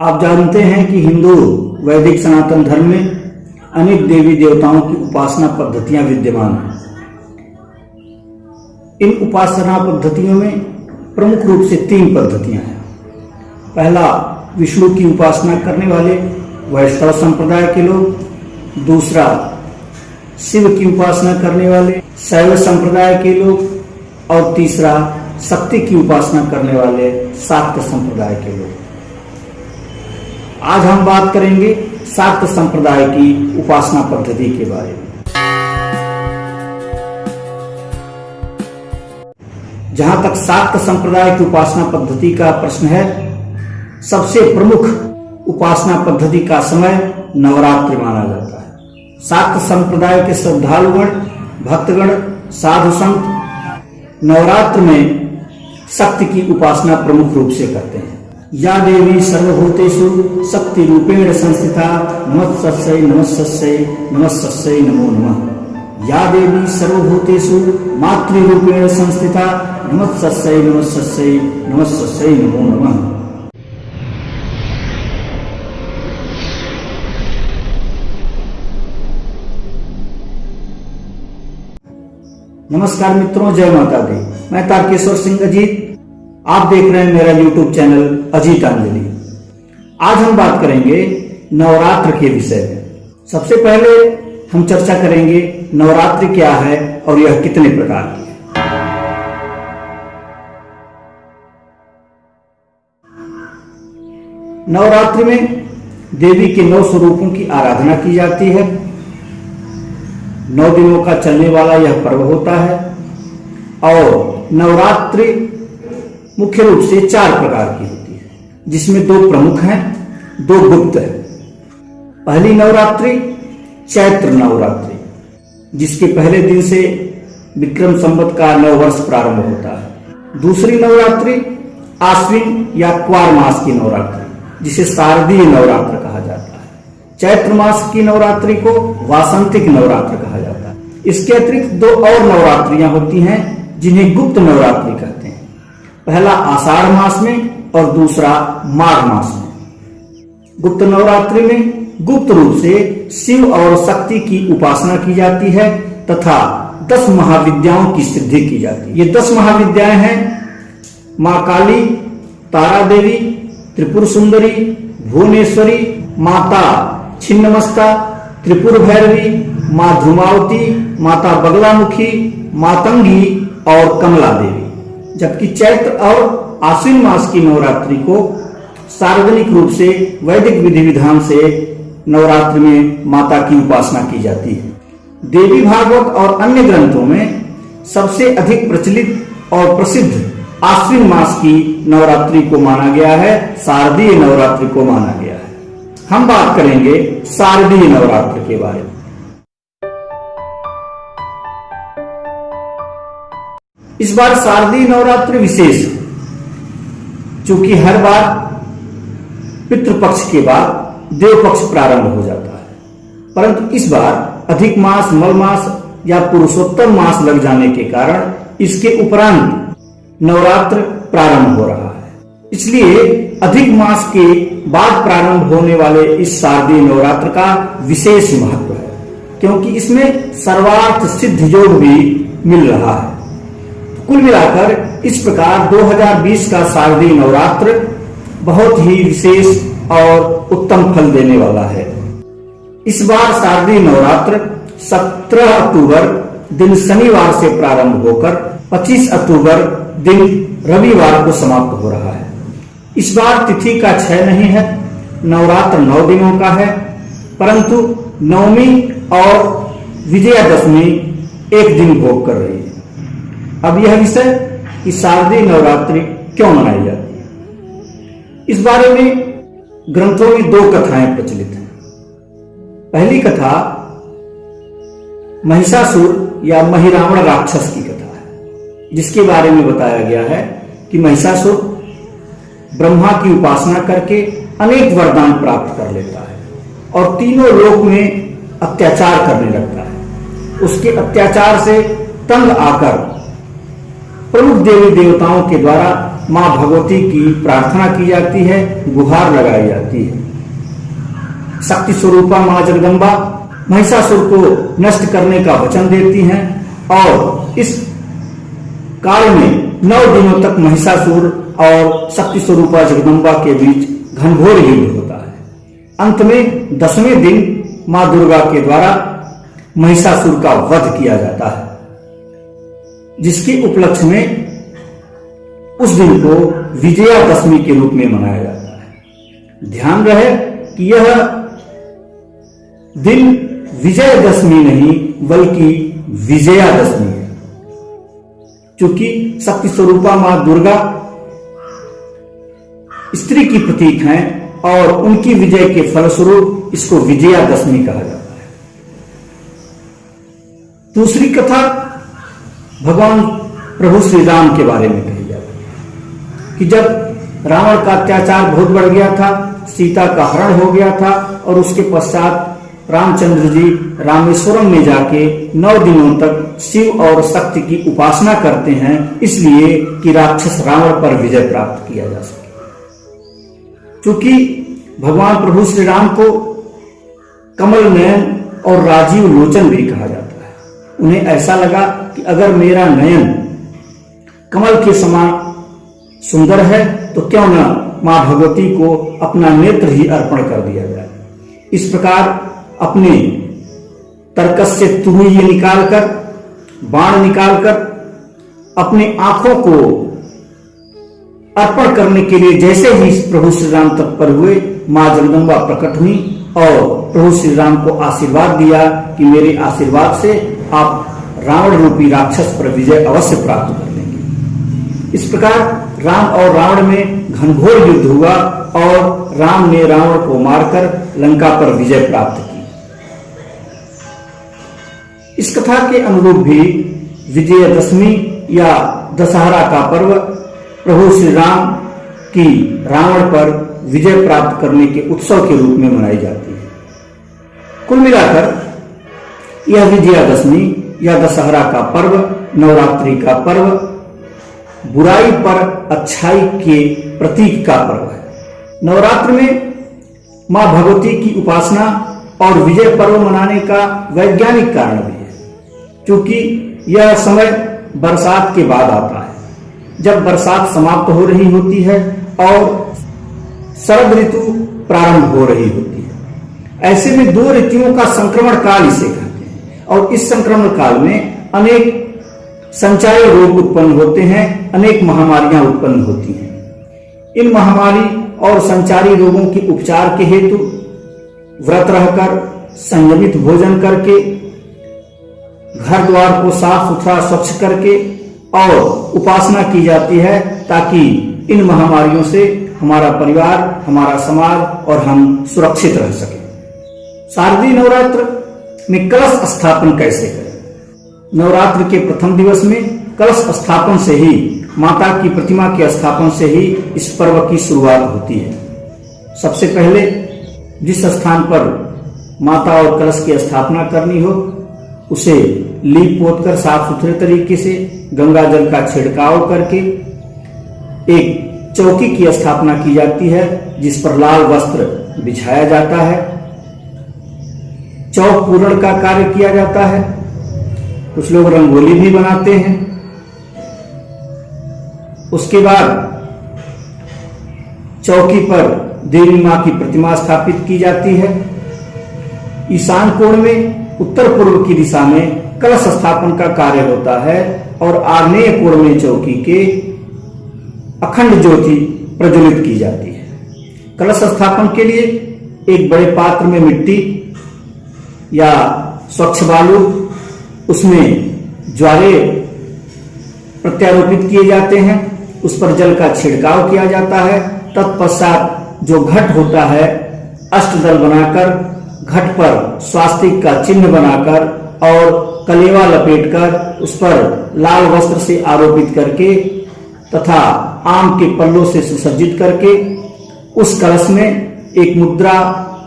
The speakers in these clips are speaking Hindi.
आप जानते हैं कि हिंदू वैदिक सनातन धर्म में अनेक देवी देवताओं की उपासना पद्धतियां विद्यमान हैं। इन उपासना पद्धतियों में प्रमुख रूप से 3 पद्धतियां हैं। पहला, विष्णु की उपासना करने वाले वैष्णव संप्रदाय के लोग। दूसरा, शिव की उपासना करने वाले शैव संप्रदाय के लोग। और तीसरा, शक्ति की उपासना करने वाले शाक्त संप्रदाय के लोग। आज हम बात करेंगे शाक्त संप्रदाय की उपासना पद्धति के बारे में। जहां तक शाक्त संप्रदाय की उपासना पद्धति का प्रश्न है, सबसे प्रमुख उपासना पद्धति का समय नवरात्रि माना जाता है। शाक्त संप्रदाय के श्रद्धालुगण, भक्तगण, साधु संत नवरात्र में शक्ति की उपासना प्रमुख रूप से करते हैं। या देवी सर्वभूतेषु शक्ति रूपेण संस्थिता नमस्तस्यै नमस्तस्यै नमस्तस्यै नमो नमः। या देवी सर्वभूतेषु मातृरूपेण संस्थिता नमस्तस्यै नमस्तस्यै नमस्तस्यै नमो नमः। नमस्कार मित्रों, जय माता दी। मैं तारकेश्वर सिंह अजीत, आप देख रहे हैं मेरा YouTube चैनल अजीतांजलि। आज हम बात करेंगे नवरात्र के विषय में। सबसे पहले हम चर्चा करेंगे नवरात्रि क्या है और यह कितने प्रकार की है। नवरात्रि में देवी के 9 स्वरूपों की आराधना की जाती है। 9 दिनों का चलने वाला यह पर्व होता है और नवरात्रि मुख्य रूप से 4 प्रकार की होती है, जिसमें 2 प्रमुख हैं, 2 गुप्त हैं। पहली नवरात्रि चैत्र नवरात्रि, जिसके पहले दिन से विक्रम संवत का नव वर्ष प्रारंभ होता है। दूसरी नवरात्रि आश्विन या क्वार मास की नवरात्रि, जिसे शारदीय नवरात्र कहा जाता है। चैत्र मास की नवरात्रि को वासंतिक नवरात्र कहा जाता है। इसके अतिरिक्त 2 और नवरात्रियां होती हैं जिन्हें गुप्त नवरात्रि कहते हैं। पहला आषाढ़ मास में और दूसरा माघ मास में। गुप्त नवरात्रि में गुप्त रूप से शिव और शक्ति की उपासना की जाती है तथा 10 महाविद्याओं की सिद्धि की जाती है। ये 10 महाविद्याएं हैं: माँ काली, तारा देवी, त्रिपुर सुंदरी, भुवनेश्वरी, माता छिन्नमस्ता, त्रिपुर भैरवी, माँ धूमावती, माता बगलामुखी, मातंगी और कमला देवी। जबकि चैत्र और आश्विन मास की नवरात्रि को सार्वजनिक रूप से वैदिक विधि विधान से नवरात्रि में माता की उपासना की जाती है। देवी भागवत और अन्य ग्रंथों में सबसे अधिक प्रचलित और प्रसिद्ध आश्विन मास की नवरात्रि को माना गया है, शारदीय नवरात्रि को माना गया है। हम बात करेंगे शारदीय नवरात्र के बारे में। इस बार शारदीय नवरात्र विशेष है, क्योंकि हर बार पितृपक्ष के बाद देव पक्ष प्रारंभ हो जाता है, परंतु इस बार अधिक मास, मल मास या पुरुषोत्तम मास लग जाने के कारण इसके उपरांत नवरात्र प्रारंभ हो रहा है। इसलिए अधिक मास के बाद प्रारंभ होने वाले इस शारदीय नवरात्र का विशेष महत्व है, क्योंकि इसमें सर्वार्थ सिद्ध योग भी मिल रहा है। कुल मिलाकर इस प्रकार 2020 का शारदीय नवरात्र बहुत ही विशेष और उत्तम फल देने वाला है। इस बार शारदीय नवरात्र 17 अक्टूबर दिन शनिवार से प्रारंभ होकर 25 अक्टूबर दिन रविवार को समाप्त हो रहा है। इस बार तिथि का क्षय नहीं है। नवरात्र 9 दिनों का है, परंतु नवमी और विजयादशमी एक दिन भोग कर रही है। अब यह विषय कि शारदीय नवरात्रि क्यों मनाई जाती है, इस बारे में ग्रंथों में 2 कथाएं प्रचलित हैं। पहली कथा महिषासुर या महिरावण राक्षस की कथा है, जिसके बारे में बताया गया है कि महिषासुर ब्रह्मा की उपासना करके अनेक वरदान प्राप्त कर लेता है और तीनों लोक में अत्याचार करने लगता है। उसके अत्याचार से तंग आकर प्रमुख देवी देवताओं के द्वारा मां भगवती की प्रार्थना की जाती है, गुहार लगाई जाती है। शक्ति स्वरूपा मां जगदम्बा महिषासुर को नष्ट करने का वचन देती हैं और इस काल में 9 दिनों तक महिषासुर और शक्ति स्वरूपा जगदम्बा के बीच घनघोर युद्ध होता है। अंत में 10वें दिन मां दुर्गा के द्वारा महिषासुर का वध किया जाता है, जिसके उपलक्ष्य में उस दिन को विजयादशमी के रूप में मनाया जाता है। ध्यान रहे कि यह दिन विजयदशमी नहीं बल्कि विजयादशमी है, क्योंकि शक्ति स्वरूपा मां दुर्गा स्त्री की प्रतीक हैं और उनकी विजय के फलस्वरूप इसको विजयादशमी कहा जाता है। दूसरी कथा भगवान प्रभु श्री राम के बारे में कही जाती है कि जब रावण का अत्याचार बहुत बढ़ गया था, सीता का हरण हो गया था और उसके पश्चात रामचंद्र जी रामेश्वरम में जाके 9 दिनों तक शिव और शक्ति की उपासना करते हैं, इसलिए कि राक्षस रावण पर विजय प्राप्त किया जा सके। क्योंकि भगवान प्रभु श्री राम को कमल नयन और राजीव लोचन भी कहा जाता है। उन्हें ऐसा लगा कि अगर मेरा नयन कमल के समान सुंदर है तो क्यों न मां भगवती को अपना नेत्र ही अर्पण कर दिया जाए। इस प्रकार अपने तरकस से तुरही निकालकर, बाण निकालकर अपने आंखों को अर्पण करने के लिए जैसे ही प्रभु श्री राम तत्पर हुए, मां जगदम्बा प्रकट हुई और प्रभु श्री राम को आशीर्वाद दिया कि मेरे आशीर्वाद से आप रावण रूपी राक्षस पर विजय अवश्य प्राप्त कर लेंगे। इस प्रकार राम और रावण में घनघोर युद्ध हुआ और राम ने रावण को मारकर लंका पर विजय प्राप्त की। इस कथा के अनुरूप भी विजयदशमी या दशहरा का पर्व प्रभु श्री राम की रावण पर विजय प्राप्त करने के उत्सव के रूप में मनाई जाती है। कुल मिलाकर यह विजयादशमी या दशहरा का पर्व, नवरात्रि का पर्व बुराई पर अच्छाई के प्रतीक का पर्व है। नवरात्र में मां भगवती की उपासना और विजय पर्व मनाने का वैज्ञानिक कारण भी है, क्योंकि यह समय बरसात के बाद आता है, जब बरसात समाप्त हो रही होती है और शरद ऋतु प्रारंभ हो रही होती है। ऐसे में 2 ऋतुओं का संक्रमण काल इसे कहते हैं और इस संक्रमण काल में अनेक संचारी रोग उत्पन्न होते हैं, अनेक महामारियां उत्पन्न होती हैं। इन महामारी और संचारी रोगों के उपचार के हेतु व्रत रहकर, संयमित भोजन करके, घर द्वार को साफ सुथरा स्वच्छ करके और उपासना की जाती है, ताकि इन महामारियों से हमारा परिवार, हमारा समाज और हम सुरक्षित रह सके। शारदीय नवरात्र में कलश स्थापन कैसे करें? नवरात्र के प्रथम दिवस में कलश स्थापन से ही, माता की प्रतिमा के स्थापन से ही इस पर्व की शुरुआत होती है। सबसे पहले जिस स्थान पर माता और कलश की स्थापना करनी हो उसे लीप पोत कर साफ सुथरे तरीके से गंगा जल का छिड़काव करके एक चौकी की स्थापना की जाती है, जिस पर लाल वस्त्र बिछाया जाता है। चौक पूरण का कार्य किया जाता है। कुछ लोग रंगोली भी बनाते हैं। उसके बाद चौकी पर देवी मां की प्रतिमा स्थापित की जाती है। ईशान कोण में उत्तर पूर्व की दिशा में कलश स्थापन का कार्य होता है और आग्नेय कोण में चौकी के अखंड ज्योति प्रज्वलित की जाती है। कलश स्थापन के लिए एक बड़े पात्र में मिट्टी या स्वच्छ बालू, उसमें ज्वारे प्रत्यारोपित किए जाते हैं, उस पर जल का छिड़काव किया जाता है। तत्पश्चात जो घट होता है, अष्टदल बनाकर घट पर स्वास्तिक का चिन्ह बनाकर और कलेवा लपेटकर उस पर लाल वस्त्र से आरोपित करके तथा आम के पल्लों से सुसज्जित करके उस कलश में एक मुद्रा,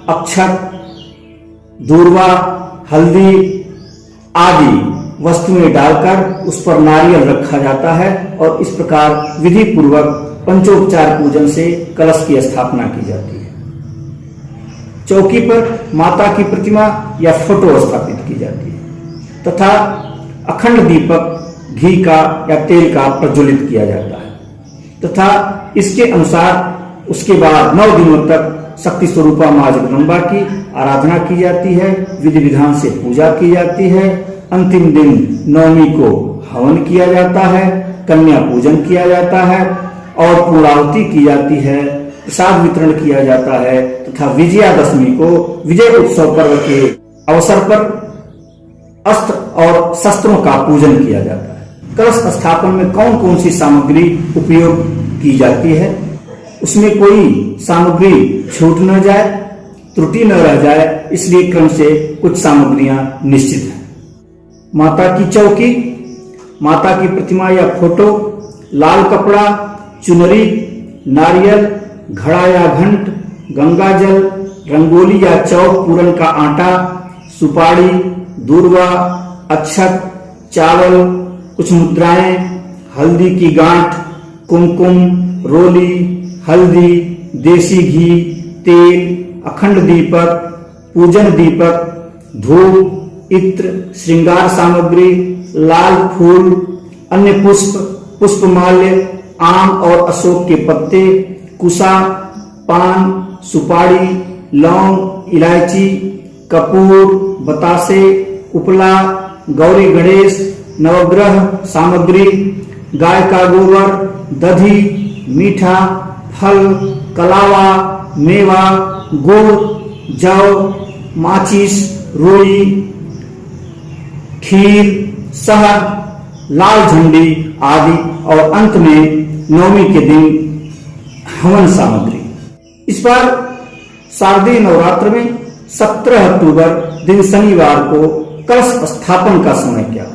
अक्षत, दूर्वा, हल्दी आदि वस्तुएं डालकर उस पर नारियल रखा जाता है और इस प्रकार विधि पूर्वक पंचोपचार पूजन से कलश की स्थापना की जाती है। चौकी पर माता की प्रतिमा या फोटो स्थापित की जाती है तथा अखंड दीपक घी का या तेल का प्रज्वलित किया जाता है तथा इसके अनुसार उसके बाद 9 दिनों तक शक्ति स्वरूपा मां जगदम्बा की आराधना की जाती है, विधि विधान से पूजा की जाती है। अंतिम दिन नवमी को हवन किया जाता है, कन्या पूजन किया जाता है और पूर्णाहुति की जाती है, प्रसाद वितरण किया जाता है तथा विजयादशमी को विजय उत्सव पर्व के अवसर पर अस्त्र और शस्त्रों का पूजन किया जाता है। कलश स्थापन में कौन कौन सी सामग्री उपयोग की जाती है, उसमें कोई सामग्री छूट न जाए, त्रुटि न रह जाए, इसलिए क्रम से कुछ सामग्रियां निश्चित हैं। माता की चौकी, माता की प्रतिमा या फोटो, लाल कपड़ा, चुनरी, नारियल, घड़ा या घंट, गंगा जल, रंगोली या चौक पूरन का आटा, सुपारी, दूर्वा, अक्षत, चावल, कुछ मुद्राएं, हल्दी की गांठ, कुमकुम, रोली, हल्दी, देसी घी, तेल, अखंड दीपक, पूजन दीपक, धूप, इत्र, श्रृंगार सामग्री, लाल फूल, अन्य पुष्प, पुष्पमाल्य, आम और अशोक के पत्ते, कुसा, पान, सुपारी, लौंग, इलायची, कपूर, बतासे, उपला, गौरी गणेश, नवग्रह सामग्री, गाय का गोबर, दधी, मीठा, फल, कलावा, मेवा, गुड़, जौ, माचिस, रुई, खीर, शहद, लाल झंडी आदि और अंत में नवमी के दिन हवन सामग्री। इस बार शारदीय नवरात्र में 17 अक्टूबर दिन शनिवार को कलश स्थापन का समय क्या?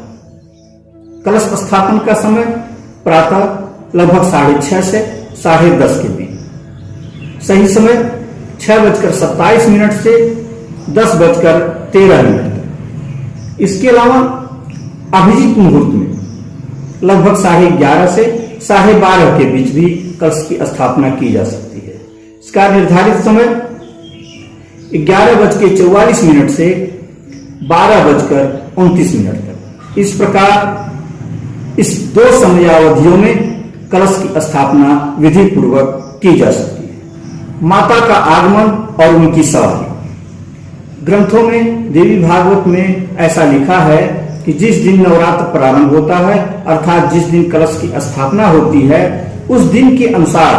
कलश स्थापन का समय प्रातः लगभग 6:30 से 10:30 के बीच। सही समय 6:27 से 10:13 तक। इसके अलावा अभिजीत मुहूर्त में लगभग 11:30 से 12:30 के बीच भी कलश की स्थापना की जा सकती है। इसका निर्धारित समय 11:44 से 12:29 तक। इस प्रकार इस 2 समयावधियों में कलश की स्थापना विधि पूर्वक की जा सकती है। माता का आगमन और उनकी सवारी। ग्रंथों में देवी भागवत में ऐसा लिखा है कि जिस दिन नवरात्र प्रारंभ होता है अर्थात जिस दिन कलश की स्थापना होती है उस दिन के अनुसार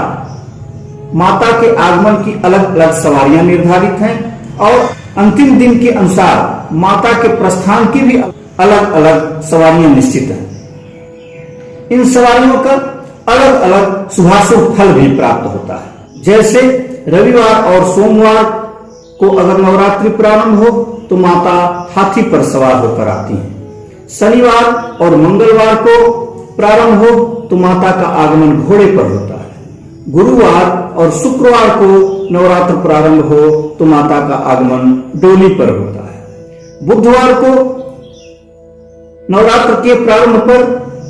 माता के आगमन की अलग अलग सवारियां निर्धारित हैं और अंतिम दिन के अनुसार माता के प्रस्थान की भी अलग अलग सवारियां निश्चित हैं। इन सवारियों का अलग अलग शुभाशुभ फल भी प्राप्त होता है। जैसे रविवार और सोमवार को अगर नवरात्रि प्रारंभ हो तो माता हाथी पर सवार होकर आती हैं। शनिवार और मंगलवार को प्रारंभ हो तो माता का आगमन घोड़े पर होता है। गुरुवार और शुक्रवार को नवरात्र प्रारंभ हो तो माता का आगमन डोली पर होता है। बुधवार को नवरात्र के प्रारंभ पर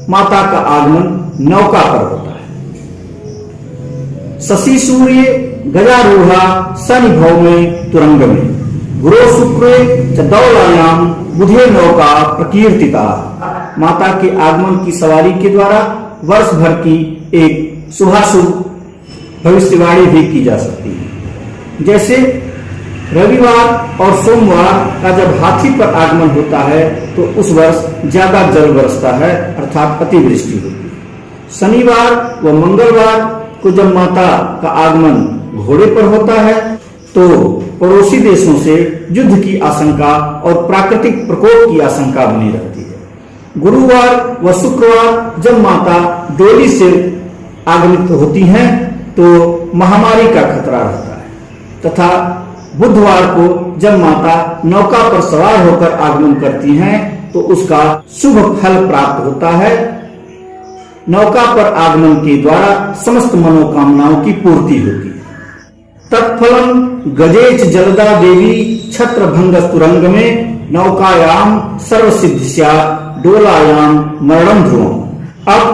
माता का आगमन नौका पर होता है। शशि सूर्य गजारूढ़ा शनि भव में तुरंग में गुरु शुक्रे च दौलायाम बुधे नौका प्रकीर्तिता। माता के आगमन की सवारी के द्वारा वर्ष भर की एक शुभाशुभ भविष्यवाणी भी की जा सकती है। जैसे रविवार और सोमवार का जब हाथी पर आगमन होता है तो उस वर्ष ज्यादा जल बरसता है अर्थात अतिवृष्टि होती है। शनिवार व मंगलवार को जब माता का आगमन घोड़े पर होता है तो पड़ोसी देशों से युद्ध की आशंका और प्राकृतिक प्रकोप की आशंका बनी रहती है। गुरुवार व शुक्रवार जब माता डोली से आगमित होती हैं तो महामारी का खतरा रहता है तथा बुधवार को जब माता नौका पर सवार होकर आगमन करती हैं तो उसका शुभ फल प्राप्त होता है। नौका पर आगमन के द्वारा समस्त मनोकामनाओं की पूर्ति होती है। तत्फलम गजेच जलदा देवी छत्र भंग तुरंग में नौकायाम सर्वसिद्धिस्या डोलायाम मरणम ध्रुवम। अब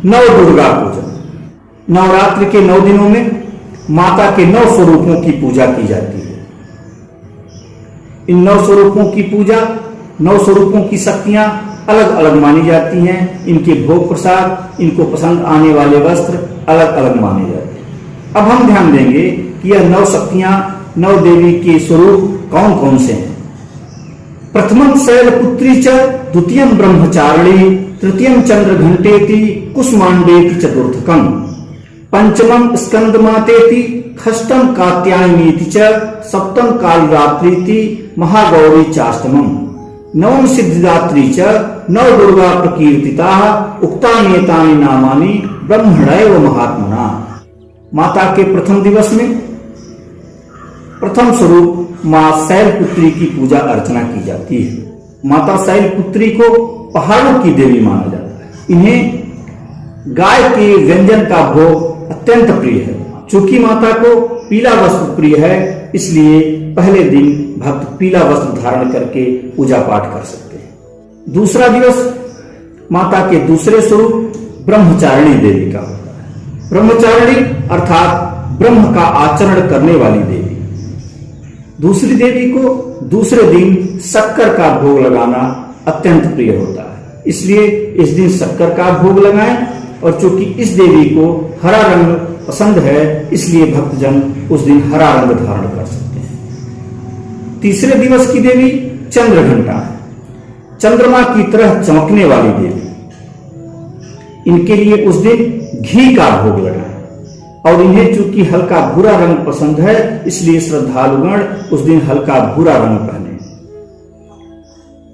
नव दुर्गा पूजा, नवरात्रि के 9 दिनों में माता के 9 स्वरूपों की पूजा की जाती है। इन 9 स्वरूपों की पूजा, 9 स्वरूपों की शक्तियां अलग अलग मानी जाती हैं। इनके भोग प्रसाद, इनको पसंद आने वाले वस्त्र अलग अलग माने जाते हैं। अब हम ध्यान देंगे कि यह 9 शक्तियां, 9 देवी के स्वरूप कौन कौन से हैं। प्रथमम शैलपुत्री च, द्वितीयम ब्रह्मचारिणी, तृतीयम चंद्र घंटेति, कुष्मांडेति चतुर्थकम, पंचमम स्कंदमातेति, षष्ठम कात्यायनीति च, सप्तम कालरात्रीति, महागौरी चाष्टमम, नवम सिद्धिदात्री च, नव दुर्गा प्रकीर्तिता, उक्तान्येतानि नामानि ब्रह्मणैव महात्मना। माता के प्रथम दिवस में प्रथम स्वरूप मां शैलपुत्री की पूजा अर्चना की जाती है। माता शैलपुत्री को पहाड़ों की देवी माना जाता है। इन्हें गाय के व्यंजन का भोग अत्यंत प्रिय है। चूंकि माता को पीला वस्त्र प्रिय है, इसलिए पहले दिन भक्त पीला वस्त्र धारण करके पूजा पाठ कर सकते हैं। दूसरा दिवस माता के दूसरे स्वरूप ब्रह्मचारिणी देवी का होता है। ब्रह्मचारिणी अर्थात ब्रह्म का आचरण करने वाली देवी। दूसरी देवी को दूसरे दिन शक्कर का भोग लगाना अत्यंत प्रिय होता है, इसलिए इस दिन शक्कर का भोग लगाएं। और चूंकि इस देवी को हरा रंग पसंद है, इसलिए भक्तजन उस दिन हरा रंग धारण कर सकते हैं। तीसरे दिवस की देवी चंद्रघंटा है, चंद्रमा की तरह चमकने वाली देवी। इनके लिए उस दिन घी का भोग लगाएं। और इन्हें चूंकि हल्का भूरा रंग पसंद है, इसलिए श्रद्धालुगण उस दिन हल्का भूरा रंग पहने।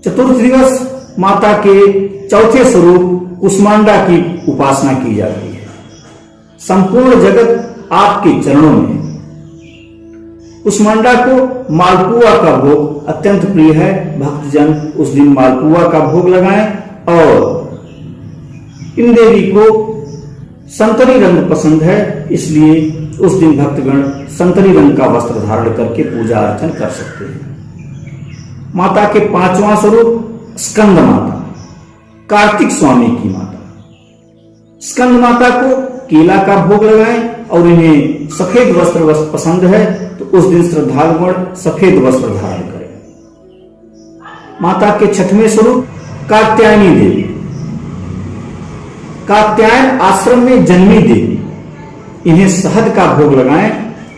चतुर्थ दिवस माता के चौथे स्वरूप कुष्मांडा की उपासना की जाती है। संपूर्ण जगत आपके चरणों में। कुष्मांडा को मालपुआ का भोग अत्यंत प्रिय है। भक्तजन उस दिन मालपुआ का भोग लगाएं। और इन देवी को संतरी रंग पसंद है, इसलिए उस दिन भक्तगण संतरी रंग का वस्त्र धारण करके पूजा अर्चन कर सकते हैं। माता के 5वां स्वरूप स्कंद माता, कार्तिक स्वामी की माता। स्कंद माता को केला का भोग लगाएं। और इन्हें सफेद वस्त्र पसंद है, तो उस दिन श्रद्धालुगण सफेद वस्त्र धारण करें। माता के 6वें स्वरूप कात्यायनी देवी, कात्यायन आश्रम में जन्मी देवी। इन्हें शहद का भोग लगाएं।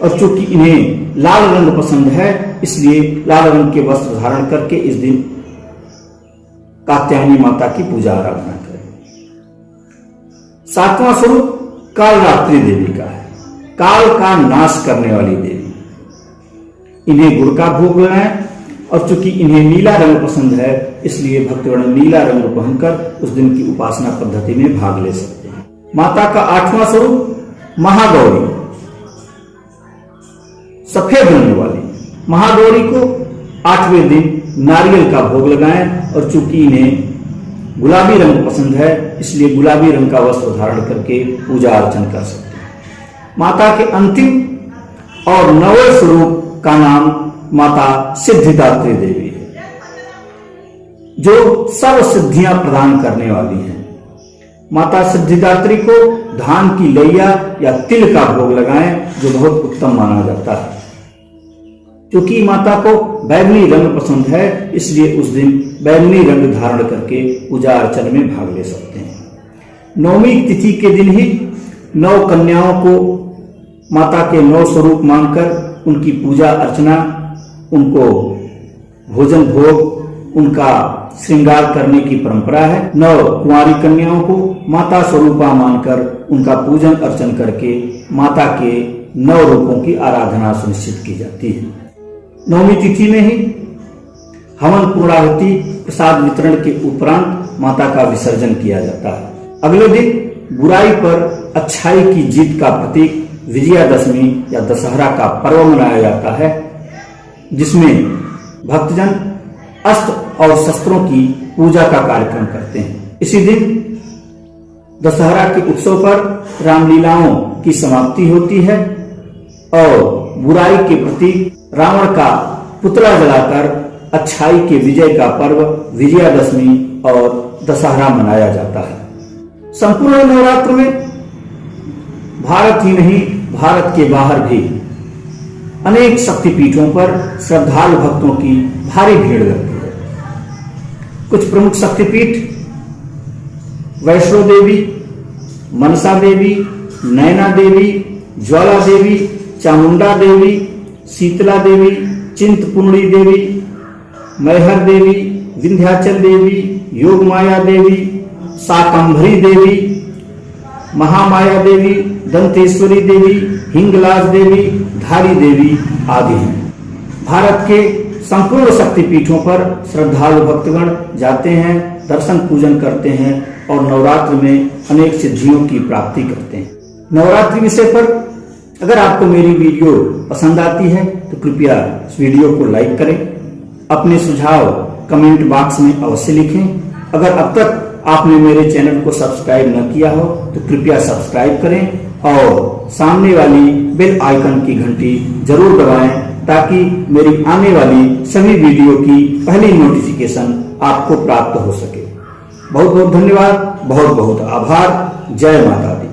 और चूंकि इन्हें लाल रंग पसंद है, इसलिए लाल रंग के वस्त्र धारण करके इस दिन कात्यायनी माता की पूजा आराधना करें। 7वां स्वरूप कालरात्रि देवी का है, काल का नाश करने वाली देवी। इन्हें गुड़ का भोग लगाएं। और चूंकि इन्हें नीला रंग पसंद है, इसलिए भक्तगण नीला रंग पहनकर उस दिन की उपासना पद्धति में भाग ले सकते हैं। माता का 8वां स्वरूप महागौरी, सफेद रंग वाली। महागौरी को 8वें दिन नारियल का भोग लगाएं। और चूंकि इन्हें गुलाबी रंग पसंद है, इसलिए गुलाबी रंग का वस्त्र धारण करके पूजा अर्चन कर सकते हैं। माता के अंतिम और 9वें स्वरूप का नाम माता सिद्धिदात्री देवी है, जो सर्व सिद्धियां प्रदान करने वाली है। माता सिद्धिदात्री को धान की लैया या तिल का भोग लगाएं, जो बहुत उत्तम माना जाता है। क्योंकि माता को बैगनी रंग पसंद है, इसलिए उस दिन बैगनी रंग धारण करके पूजा अर्चन में भाग ले सकते हैं। 9वीं तिथि के दिन ही 9 कन्याओं को माता के 9 स्वरूप मानकर उनकी पूजा अर्चना, उनको भोजन भोग, उनका श्रृंगार करने की परंपरा है। 9 कुंवारी कन्याओं को माता स्वरूपा मानकर उनका पूजन अर्चन करके माता के 9 रूपों की आराधना सुनिश्चित की जाती है। 9वीं तिथि में ही हवन पूर्णाहुति प्रसाद वितरण के उपरांत माता का विसर्जन किया जाता है। अगले दिन बुराई पर अच्छाई की जीत का प्रतीक विजयादशमी या दशहरा का पर्व मनाया जाता है, जिसमें भक्तजन अस्त्र और शस्त्रों की पूजा का कार्यक्रम करते हैं। इसी दिन दशहरा के उत्सव पर रामलीलाओं की समाप्ति होती है और बुराई के प्रतीक रावण का पुतला जलाकर अच्छाई के विजय का पर्व विजयादशमी और दशहरा मनाया जाता है। संपूर्ण नवरात्र में भारत ही नहीं, भारत के बाहर भी अनेक शक्तिपीठों पर श्रद्धालु भक्तों की भारी भीड़ लगती है। कुछ प्रमुख शक्तिपीठ वैष्णो देवी, मनसा देवी, नैना देवी, ज्वाला देवी, चामुंडा देवी, शीतला देवी, चिंतपूर्णी देवी, मैहर देवी, विंध्याचल देवी, योगमाया देवी, शाकंभरी देवी, महामाया देवी, दंतेश्वरी देवी, हिंगलाज देवी, धारी देवी आदि हैं। भारत के संपूर्ण शक्तिपीठों पर श्रद्धालु भक्तगण जाते हैं, दर्शन पूजन करते हैं और नवरात्र में अनेक सिद्धियों की प्राप्ति करते हैं। नवरात्रि विषय पर अगर आपको मेरी वीडियो पसंद आती है तो कृपया इस वीडियो को लाइक करें, अपने सुझाव कमेंट बॉक्स में अवश्य लिखें। अगर अब तक आपने मेरे चैनल को सब्सक्राइब न किया हो तो कृपया सब्सक्राइब करें और सामने वाली बेल आइकन की घंटी जरूर दबाएं ताकि मेरी आने वाली सभी वीडियो की पहली नोटिफिकेशन आपको प्राप्त हो सके। बहुत बहुत धन्यवाद, बहुत बहुत आभार। जय माता दी।